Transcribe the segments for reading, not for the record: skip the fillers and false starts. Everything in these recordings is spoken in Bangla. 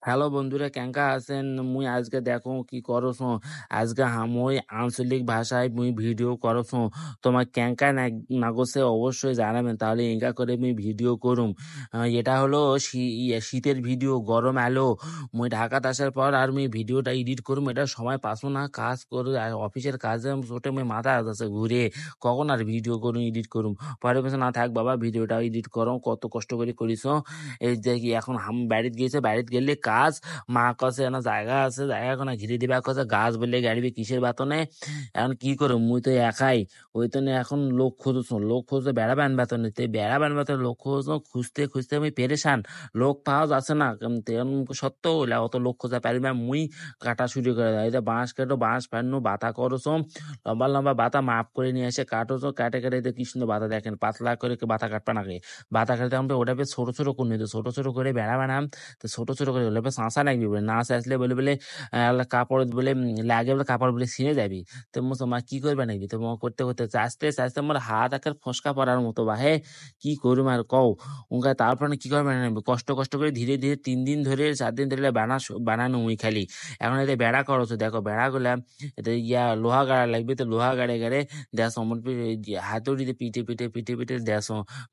হ্যালো বন্ধুরা, কেঙ্কা আছেন? মুই আজকে দেখো কি করছ। আজকে মুই আঞ্চলিক ভাষায় মুই ভিডিও করছ। তোমার কেঙ্কা নাগছে অবশ্যই জানাবেন, তাহলে এঙ্কা করে মুই ভিডিও করুম। এটা হলো শীতের ভিডিও, গরম এলো। মুই ঢাকাত আসার পর আর মুই ভিডিওটা এডিট করুম, এটা সময় পাসো না, কাজ করে আর অফিসের কাজে ছোটে মুই মাথা আছে ঘুরে কখন আর ভিডিও করুম এডিট করুম। পরে বলছে না থাক বাবা, ভিডিওটা এডিট করো, কত কষ্ট করে করিস। এই যে কি এখন বাড়িতে গিয়েছে, বাড়িতে গেলে কাজ। মা কছে না জায়গা আছে, জায়গা কোনো ঘিরে দিবা, কছে গাছ বললে গাড়িবে কিসের বাতনে। এখন কি করো, মুই তো একাই। ওই তো এখন লোক খুঁজছ, লোক খুঁজতে বেড়াবেন বেতনে, বেড়াবেন বেতনে লোক খুঁজছ, খুঁজতে খুঁজতে আমি পেরেশান। লোক পাওয়া যাচ্ছে না, সত্ত্বেও অত লোক খোঁজা পারি না। মুই কাটা শুরু করে দেয়, এটা বাঁশ কাটো, বাঁশ পান্নু বাতা করছো, লম্বা লম্বা বাতা মাপ করে নিয়ে এসে কাটোছো, কাটে কাটে কি সুন্দর বাতা, দেখেন পাতলা করে বাতা কাটবা নাকি। বাতা কাটতে আমরা ওটা বেশ ছোট ছোট করে নিত, ছোট ছোট করে বেড়া বানাম। তো ছোট ছোট করে বলে শাঁসা লাগবে, বলে না আসলে বলে বলে কাপড় বলে লাগে বলে কাপড় বলে ছিঁড়ে যাবি। তো মা কি করবে নাকি, তো করতে করতে চাষতে চাষতে আমার হাত একের ফসকা পড়ার মতো বাহে। কি করুম আর কও। উনকা তারপরে কি করবে না, কষ্ট কষ্ট করে ধীরে ধীরে 3 দিন ধরে 4 দিন ধরে বানানো মুই খালি। এখন এতে বেড়া করছো, দেখো বেড়া গুলা এটা লোহা গাড়া লাগবে, তো লোহা গাড়ে গাড়ে দেশ হাতুড়িতে পিটে পিটে পিটে পিটে দেশ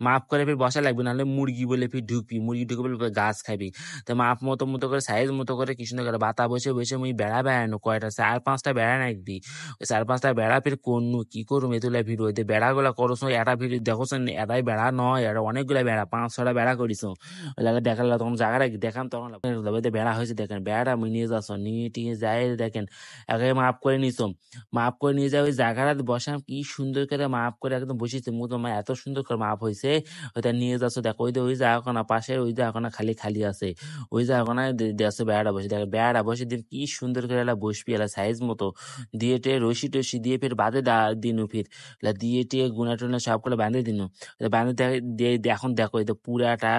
মাপ করে ফির বসা লাগবে, নাহলে মুরগি বলে ফির ঢুকবি, মুরগি ঢুকে বলে গাছ খাবি। তো মাপ মতো মতো করে সাইজ মতো করে কি সুন্দর করে বাতা বসে বসে মুই বেড়া বেড়ানো কয়টা 4-5টা বেড়া নাকবি। ওই 4-5টা বেড়া ফির কোন কি করুম এতুলা ভিডিও, এতে বেড়া গুলা করছ এটা ভিডিও দেখোস, এটাই বেড়া নয়, এটা অনেকগুলা বেড়া, 5-6টা বেড়া করিস। ওই লাগে দেখালে তখন জায়গাটা দেখাম, তখন বেড়া হয়েছে দেখেন, বেড়াটা মুই নিয়ে যাচ্ছ, নিয়ে টিয়ে যাই দেখেন একে মাপ করে নিস। মাপ করে নিয়ে যাই ওই জায়গাটা বসাম, কি সুন্দর করে মাপ করে একদম বসেছে, মু তোমার এত সুন্দর করে মাপ হয়েছে। ওইটা নিয়ে যাচ্ছ, দেখো ওই জায়গাখানা পাশে ওই জায়গাখানা খালি খালি আছে, ওই জায়গাখানায় দেশে বেড়াটা বসে, দেখো বেড়াটা বসে দিন কি সুন্দর করে এলা বসবি, এলা সাইজ মতো দিয়ে টে রশি টসি দিয়ে ফির বাঁধে দিনু, ফির দিয়ে টিয়ে গুনা টুনা সব করে বাঁধে দিনু। বাঁধে দিয়ে এখন দেখো এটা পুরাটা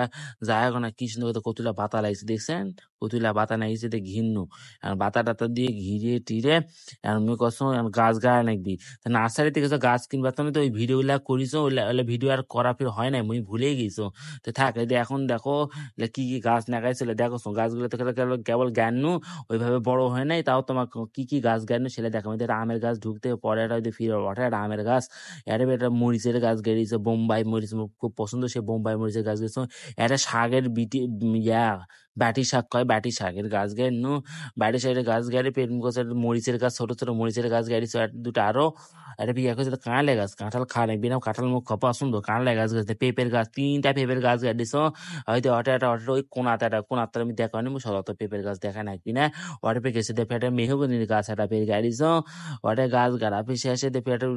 জায়গাখানা কি সুন্দর করে কতুলা পাতা লাগছে, দেখছেন কতুলা পাতা লাগিয়েছে, এটা ঘিন্নু। আর বাতা টাতা দিয়ে ঘিরে টিরে আমি কস গাছ গাড়া নাকবি। নার্সারি থেকে গাছ কিনবা, তুমি তো ওই ভিডিও গুলা করিস, ওইলা ভিডিও আর করা ফির হয় না, মুই ভুলে গেছো। তো থাক, এখন দেখো কি কি গাছ লাগাইছিল, দেখো গাছগুলো তো কেবল জ্ঞান ওইভাবে বড় হয় নাই, তাও তোমার কি কি গাছ জ্ঞান সেটা দেখো। এটা আমের গাছ ঢুকতে পরে এটা ফিরে ওঠে, এটা আমের গাছ। এটা মরিচের গাছ গেড়িয়েছে, বোম্বাই মরিচ খুব পছন্দ, সে বোম্বাই মরিচের গাছ গেছো। এটা শাকের বাটি শাক কয়, বাটি শাকের গাছ গেড়নু, বাটি শাকের গাছ গেড়ে পেট গাছের মরিচের গাছ, ছোট ছোট মরিচের গাছ গেড়িয়েছে, দুটো আরো। এটা বিয়ে করছে কাঁঠালে গাছ, কাঁঠাল খাওয়া লাগবে না, কাঁঠাল মুখ খাওয়া পছন্দ, কাঁঠালে গাছ গেছে, পেঁপের গাছ 3টা পেঁপের গাছ গেড়িয়েছ। হয়তো অটো ওই কোনাতে আমি দেখা নি, সদত পেঁপের গাছ দেখা নাকি না। ওটা পে গেছে দেখে একটা মেহগনির গাছ, একটা পেয়ে গাড়িছ। ওটা গাছ গাড়া পিছিয়ে এসে দেখে একটা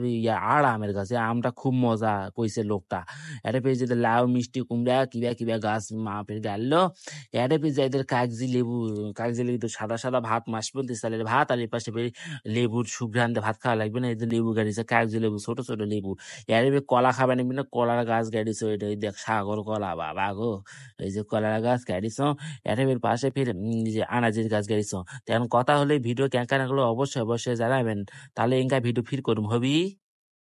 আর আমের গাছ, আমটা খুব মজা কইছে লোকটা। এটা পেয়ে যেতে লাউ মিষ্টি কুমড়া কিবা কিবা গাছ মা পেয়ে গাড়লো। এটা পেয়ে যায় কাগজি লেবু তো সাদা সাদা ভাত, মাসপন্তি চালের ভাত, আর এই পাশে লেবুর সুঘ্রান্তে ভাত খাওয়া লাগবে না, এই যে লেবু গাড়িছে, কাগজি লেবু ছোট ছোট লেবু। এর কলা খাবে নাকি না, কলার গাছ গাড়িছ, এটা দেখ সাগর কলা বাবা গো। এই যে কলার গাছ গাড়িছ, এর পাশে ফির যে আনাজের গাছ গাড়িছ। তো এখন কথা হলে ভিডিও কেন কেন অবশ্যই অবশ্যই জানাবেন, তাহলে এঙ্কা ভিডিও ফির করুম হবি।